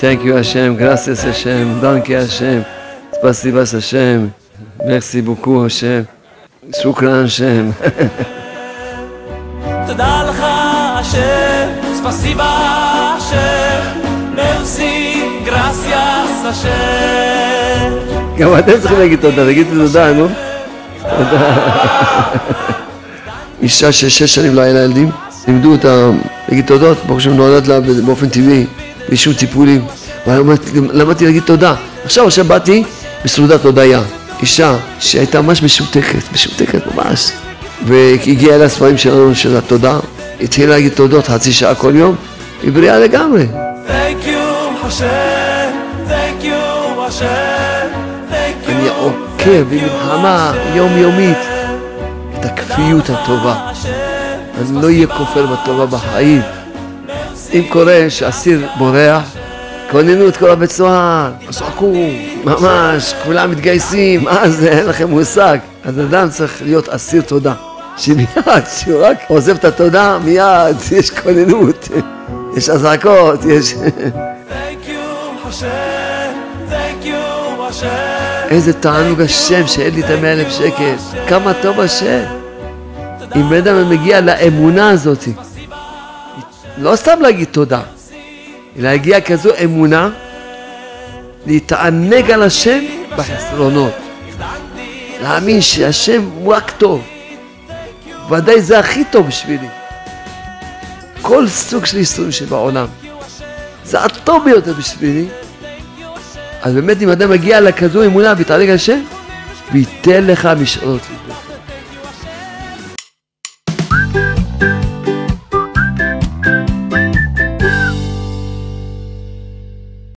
Thank you Hashem, gracias Hashem, danke Hashem, spasiba Hashem, merci beaucoup Hashem, shukran Hashem. תודה לך השם, spasiba השם, merci, gracias השם. גם אתם צריכים להגיד תודה, תגידו תודה, נו. תודה. אישה ש6 שנים לא היה לה ילדים, לימדו אותה להגיד תודות, ברוך השם נולד לה באופן טבעי. בלי שום טיפולים, ולמדתי להגיד תודה. עכשיו באתי בסעודת הודיה, אישה שהייתה ממש משותקת ממש, והגיעה אל הספרים שלנו של התודה, התחילה להגיד תודות חצי שעה כל יום, היא בריאה לגמרי. Thank you השם, thank you השם, thank you. אני עוקב במלחמה יומיומית את הכפיות הטובה, אני לא אהיה כופר בטובה בחיים. אם קורה שאסיר בורח, כוננו את כל הבית סוהר, עסקו, ממש, כולם מתגייסים, אז אין לכם מושג. אז אדם צריך להיות אסיר תודה. שמיד, שהוא רק עוזב את התודה, מיד יש כוננות, יש אזעקות, יש... איזה תענוג השם שאין לי את 100,000 שקל, כמה טוב השם. אם בן אדם מגיע לאמונה הזאת, לא סתם להגיד תודה, אלא להגיע כזו אמונה, להתענג על השם בחסרונות. להאמין שהשם הוא רק טוב. ודאי זה הכי טוב בשבילי. כל סוג של ייסורים שבעולם. זה הטוב ביותר בשבילי. אז באמת אם אדם מגיע לכזו אמונה והתענג על השם, ויתן לך משאלות.